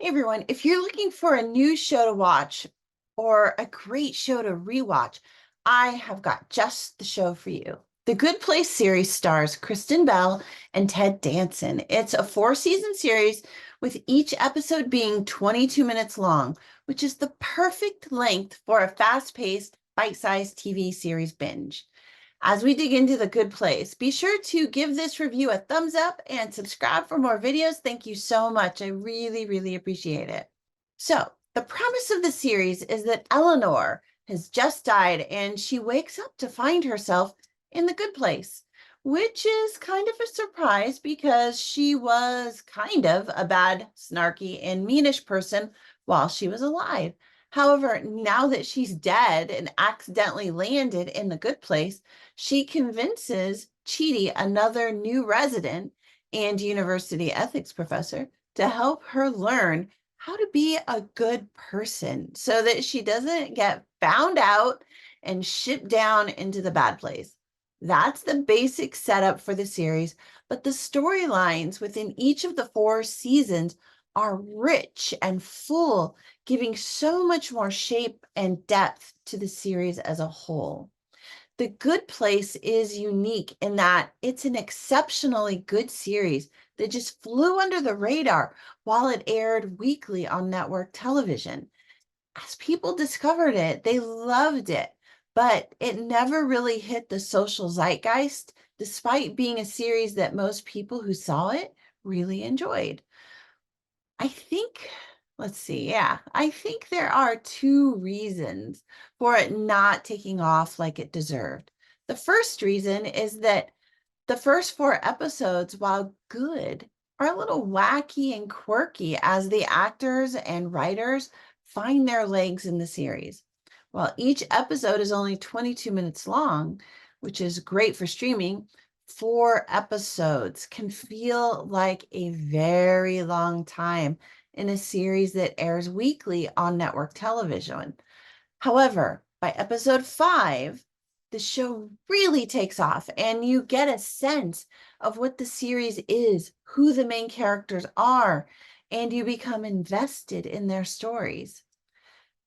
Hey everyone, if you're looking for a new show to watch or a great show to rewatch, I have got just the show for you. The Good Place series stars Kristen Bell and Ted Danson. It's a four-season series with each episode being 22 minutes long, which is the perfect length for a fast-paced, bite-sized TV series binge. As we dig into The Good Place, be sure to give this review a thumbs up and subscribe for more videos. Thank you so much. I really, really appreciate it. So, the premise of the series is that Eleanor has just died and she wakes up to find herself in the good place, which is kind of a surprise because she was kind of a bad, snarky, and meanish person while she was alive. However, now that she's dead and accidentally landed in the good place, she convinces Chidi, another new resident and university ethics professor, to help her learn how to be a good person so that she doesn't get found out and shipped down into the bad place. That's the basic setup for the series, but the storylines within each of the four seasons are rich and full, giving so much more shape and depth to the series as a whole. The Good Place is unique in that it's an exceptionally good series that just flew under the radar while it aired weekly on network television. As people discovered it, they loved it, but it never really hit the social zeitgeist, despite being a series that most people who saw it really enjoyed. I think, let's see, yeah, I think there are two reasons for it not taking off like it deserved. The first reason is that the first four episodes, while good, are a little wacky and quirky as the actors and writers find their legs in the series. While each episode is only 22 minutes long, which is great for streaming, four episodes can feel like a very long time in a series that airs weekly on network television. However, by episode 5, the show really takes off and you get a sense of what the series is, who the main characters are, and you become invested in their stories.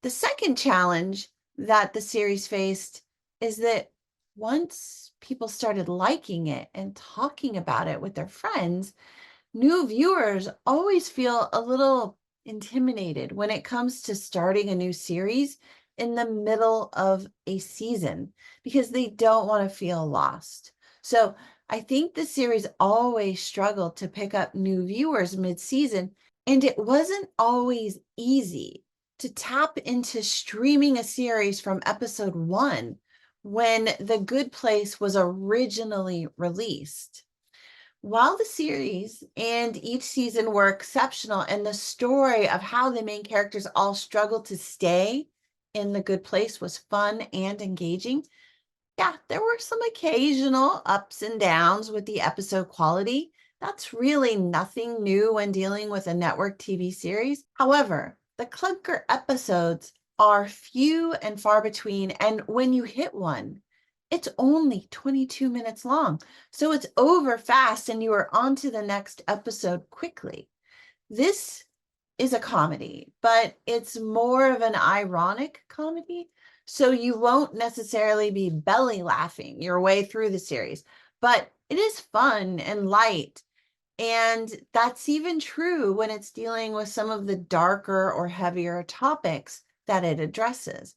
The second challenge that the series faced is that once people started liking it and talking about it with their friends, new viewers always feel a little intimidated when it comes to starting a new series in the middle of a season because they don't want to feel lost. So I think the series always struggled to pick up new viewers mid-season, and it wasn't always easy to tap into streaming a series from episode 1 when The Good Place was originally released. While the series and each season were exceptional, and the story of how the main characters all struggled to stay in the good place was fun and engaging, yeah, there were some occasional ups and downs with the episode quality. That's really nothing new when dealing with a network TV series. However, the clunker episodes are few and far between, and when you hit one, it's only 22 minutes long. So it's over fast and you are on to the next episode quickly. This is a comedy, but it's more of an ironic comedy. So you won't necessarily be belly laughing your way through the series, but it is fun and light. And that's even true when it's dealing with some of the darker or heavier topics that it addresses.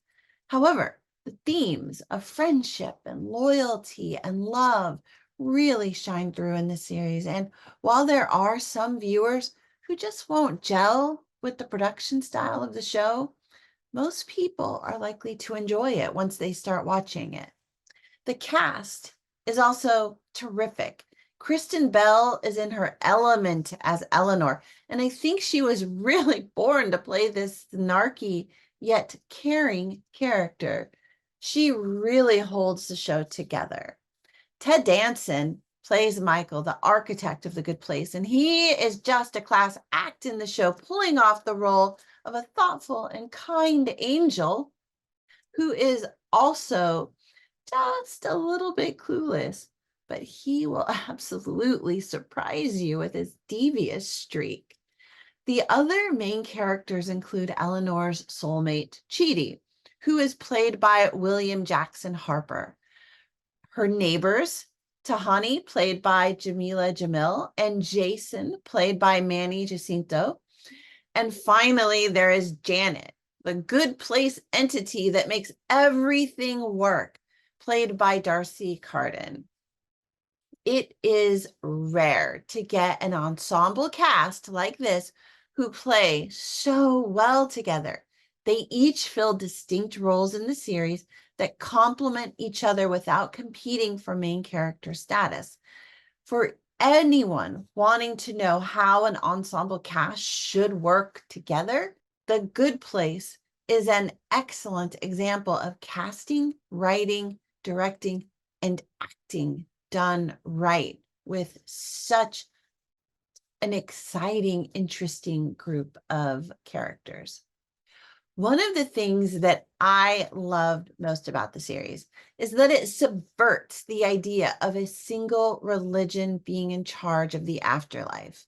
However, the themes of friendship and loyalty and love really shine through in the series. And while there are some viewers who just won't gel with the production style of the show, most people are likely to enjoy it once they start watching it. The cast is also terrific. Kristen Bell is in her element as Eleanor, and I think she was really born to play this snarky yet caring character. She really holds the show together. Ted Danson plays Michael, the architect of the good place, and he is just a class act in the show, pulling off the role of a thoughtful and kind angel who is also just a little bit clueless, but he will absolutely surprise you with his devious streak. The other main characters include Eleanor's soulmate, Chidi, who is played by William Jackson Harper. Her neighbors, Tahani, played by Jameela Jamil, and Jason, played by Manny Jacinto. And finally, there is Janet, the good place entity that makes everything work, played by Darcy Carden. It is rare to get an ensemble cast like this who play so well together. They each fill distinct roles in the series that complement each other without competing for main character status. For anyone wanting to know how an ensemble cast should work together, The Good Place is an excellent example of casting, writing, directing, and acting done right with such an exciting, interesting group of characters. One of the things that I loved most about the series is that it subverts the idea of a single religion being in charge of the afterlife.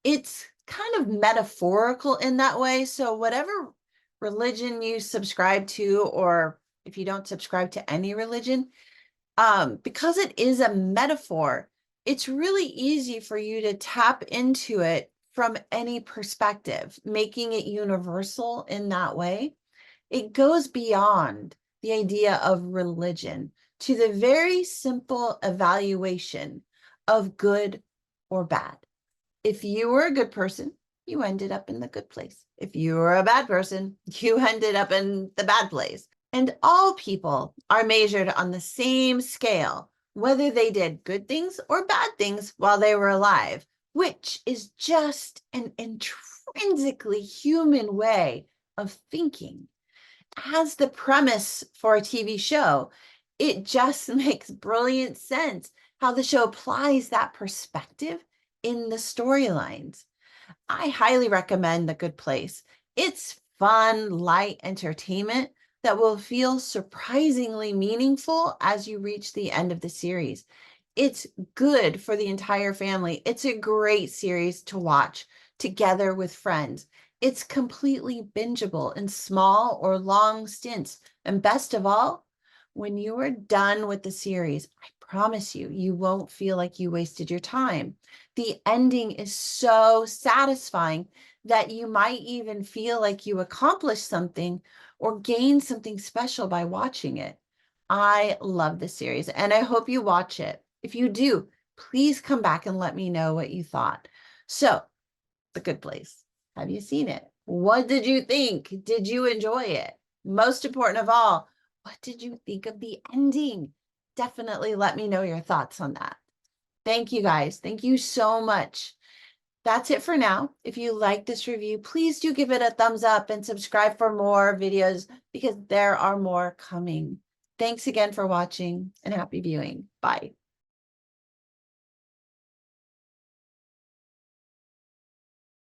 It's kind of metaphorical in that way. So whatever religion you subscribe to, or if you don't subscribe to any religion, because it is a metaphor, it's really easy for you to tap into it from any perspective, making it universal in that way. It goes beyond the idea of religion to the very simple evaluation of good or bad. If you were a good person, you ended up in the good place. If you were a bad person, you ended up in the bad place. And all people are measured on the same scale, whether they did good things or bad things while they were alive, which is just an intrinsically human way of thinking. As the premise for a TV show, it just makes brilliant sense how the show applies that perspective in the storylines. I highly recommend The Good Place. It's fun, light entertainment that will feel surprisingly meaningful as you reach the end of the series. It's good for the entire family. It's a great series to watch together with friends. It's completely bingeable in small or long stints. And best of all, when you are done with the series, I promise you, you won't feel like you wasted your time. The ending is so satisfying that you might even feel like you accomplished something or gained something special by watching it. I love this series and I hope you watch it. If you do, please come back and let me know what you thought. So, The Good Place. Have you seen it? What did you think? Did you enjoy it? Most important of all, what did you think of the ending? Definitely let me know your thoughts on that. Thank you guys. Thank you so much. That's it for now. If you like this review, please do give it a thumbs up and subscribe for more videos because there are more coming. Thanks again for watching and happy viewing. Bye.